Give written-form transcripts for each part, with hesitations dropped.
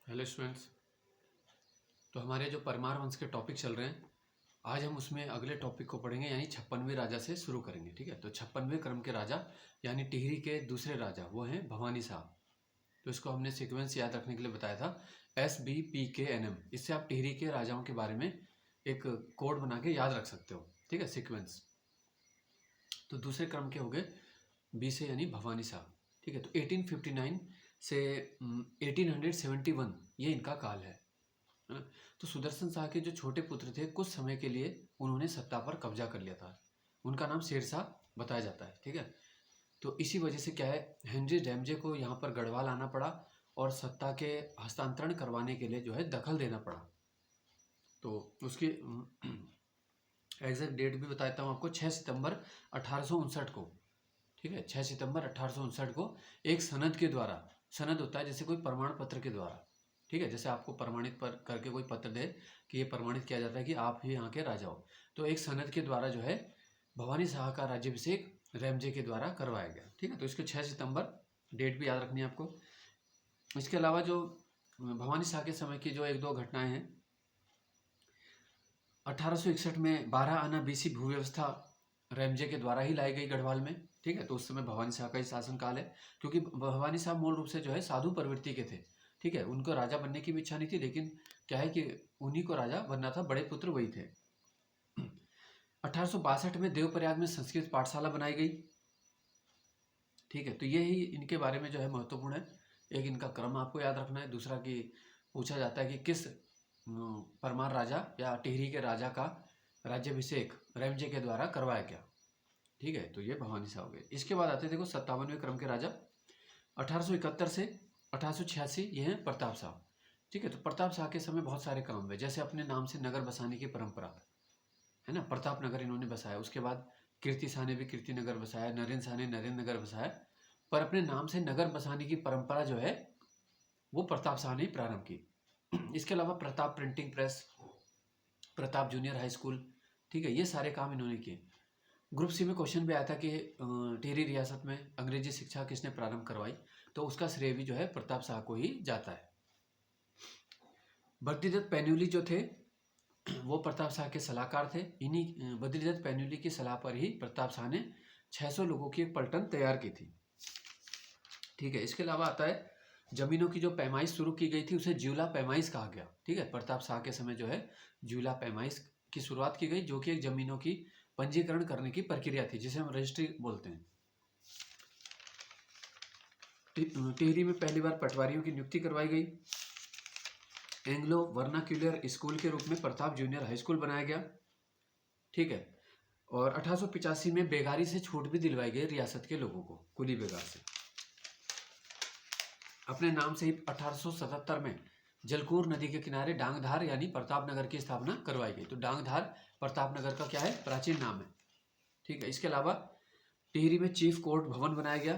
Hello students. तो हमारे जो परमार वंश के टॉपिक चल रहे हैं, आज हम उसमें अगले टॉपिक को पढ़ेंगे, यानी 56वें राजा से शुरू करेंगे। ठीक है, तो 56वें क्रम के राजा यानी टिहरी के दूसरे राजा वो हैं भवानी साहब। तो इसको हमने सीक्वेंस याद रखने के लिए बताया था, SBPKNM। इससे आप टिहरी के राजाओं के बारे में एक कोड बना के याद रख सकते हो। ठीक है, सीक्वेंस। तो दूसरे क्रम के हो गए बी से यानी भवानी साहब। ठीक है, तो 1859 से 1871 ये इनका काल है ना। तो सुदर्शन शाह के जो छोटे पुत्र थे, कुछ समय के लिए उन्होंने सत्ता पर कब्जा कर लिया था। उनका नाम शेरशाह बताया जाता है। ठीक है, तो इसी वजह से क्या है, हेनरी डैमजे को यहाँ पर गढ़वाल आना पड़ा और सत्ता के हस्तांतरण करवाने के लिए जो है दखल देना पड़ा। तो उसकी एग्जैक्ट डेट भी बता देता हूँ आपको, 6 सितंबर 1859 को। ठीक है, 6 सितंबर 1859 को एक सनद के द्वारा, सनद होता है जैसे कोई प्रमाण पत्र के द्वारा। ठीक है, जैसे आपको प्रमाणित पर करके कोई पत्र दे कि ये प्रमाणित किया जाता है कि आप ही यहाँ के राजा हो, तो एक सनद के द्वारा जो है भवानी शाह का राज्याभिषेक रैमजे के द्वारा करवाया गया। ठीक है, तो इसको 6 सितंबर डेट भी याद रखनी है आपको। इसके अलावा जो भवानी शाह के समय की जो एक दो घटनाएं हैं, 1861 में 12 आना बीसी भू व्यवस्था रैमजे के द्वारा ही लाई गई गढ़वाल में। ठीक है, तो उस समय भवानी शाह का ही शासनकाल है, क्योंकि भवानी शाह मूल रूप से जो है साधु प्रवृत्ति के थे। ठीक है, उनको राजा बनने की भी इच्छा नहीं थी, लेकिन क्या है कि उन्हीं को राजा बनना था, बड़े पुत्र वही थे। 1862 में देवप्रयाग में संस्कृत पाठशाला बनाई गई। ठीक है, तो ये ही इनके बारे में जो है महत्वपूर्ण है। एक इनका क्रम आपको याद रखना है, दूसरा कि पूछा जाता है कि किस परमार राजा या टिहरी के राजा का राज्याभिषेक रैमजे के द्वारा करवाया गया। ठीक है, तो ये भवानी शाह हो गए। इसके बाद आते देखो 57वें क्रम के राजा 1871 से 1886, ये हैं प्रताप शाह। ठीक है, तो प्रताप शाह के समय बहुत सारे काम हुए, जैसे अपने नाम से नगर बसाने की परंपरा है ना, प्रताप नगर इन्होंने बसाया। उसके बाद कीर्ति शाह ने भी कीर्ति नगर बसाया, नरेंद्र शाह ने नरेंद्र नगर बसाया, पर अपने नाम से नगर बसाने की परंपरा जो है वो प्रताप शाह ने प्रारंभ की। इसके अलावा Pratap printing press, Pratap junior high school, ठीक है, ये सारे काम इन्होंने किए। ग्रुप सी में क्वेश्चन भी आया था कि टिहरी रियासत में अंग्रेजी शिक्षा किसने प्रारंभ करवाई, तो उसका श्रेय भी जो है प्रताप शाह को ही जाता है। बद्रीदत्त पैन्यूली जो थे वो प्रताप शाह के सलाहकार थे। इन्हीं बद्रीदत्त पैन्यूली की सलाह पर ही प्रताप शाह ने 600 लोगों की एक पलटन तैयार की थी। ठीक है, इसके अलावा आता है जमीनों की जो पैमाइश शुरू की गई थी उसे ज्यूला पैमाइश कहा गया। ठीक है, प्रताप शाह के समय जो है ज्यूला पैमाइश की शुरुआत की गई, जो कि एक जमीनों की पंजीकरण करने की प्रक्रिया थी, जिसे हम रजिस्ट्री बोलते हैं। टिहरी में पहली बार पटवारियों की नियुक्ति करवाई गई। एंग्लो वर्नाक्यूलर स्कूल के रूप में प्रताप जूनियर हाई स्कूल बनाया गया। ठीक है, और 1885 में बेगारी से छूट भी दिलवाई गई रियासत के लोगों को, कुली बेगार से। अपने नाम से ही 1877 में जलकूर नदी के किनारे डांगधार यानी प्रताप नगर की स्थापना करवाई गई। तो डांगधार प्रताप नगर का क्या है, प्राचीन नाम है। ठीक है, इसके अलावा टिहरी में चीफ कोर्ट भवन बनाया गया।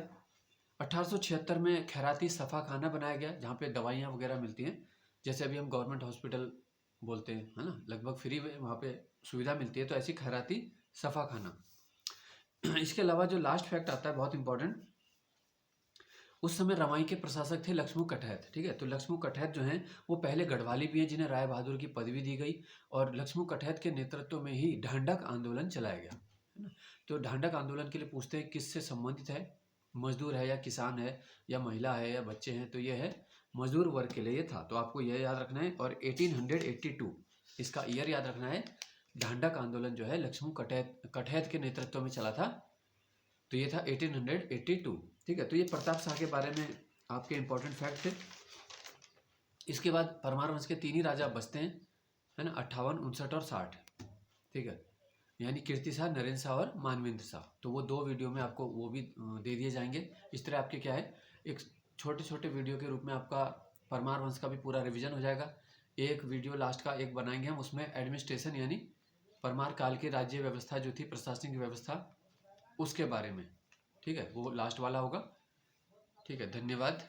1876 में खैराती सफा खाना बनाया गया, जहाँ पे दवाइयाँ वगैरह मिलती हैं, जैसे अभी हम गवर्नमेंट हॉस्पिटल बोलते हैं, है ना, लगभग फ्री में वहाँ पे सुविधा मिलती है, तो ऐसी खैराती सफा खाना। इसके अलावा जो लास्ट फैक्ट आता है बहुत इंपॉर्टेंट, उस समय रवाई के प्रशासक थे लक्ष्मू कटहैत। ठीक है, तो लक्ष्मू कटहैत जो हैं वो पहले गढ़वाली भी हैं, जिन्हें राय बहादुर की पदवी दी गई, और लक्ष्मू कटहैत के नेतृत्व में ही ढांढक आंदोलन चलाया गया, है ना। तो ढांढक आंदोलन के लिए पूछते हैं किससे संबंधित है, मजदूर है या किसान है या महिला है या बच्चे हैं, तो ये है मजदूर वर्ग के लिए था। तो आपको यह याद रखना है, और 1882 इसका ईयर याद रखना है। ढांढक आंदोलन जो है लक्ष्मू कटहैत के नेतृत्व में चला था, तो ये था 1882। ठीक है, तो ये प्रताप शाह के बारे में आपके इंपॉर्टेंट फैक्ट थे। इसके बाद परमार वंश के 3 ही राजा बचते हैं, है ना, 58, 59 और 60। ठीक है, यानी कीर्ति शाह, नरेंद्र शाह और मानवेंद्र शाह। तो वो 2 वीडियो में आपको वो भी दे दिए जाएंगे। इस तरह आपके क्या है, एक छोटे छोटे वीडियो के रूप में आपका परमार वंश का भी पूरा रिविजन हो जाएगा। एक वीडियो लास्ट का एक बनाएंगे हम, उसमें एडमिनिस्ट्रेशन यानी परमार काल की राज्य व्यवस्था जो थी, प्रशासनिक व्यवस्था, उसके बारे में। ठीक है, वो लास्ट वाला होगा। ठीक है, धन्यवाद।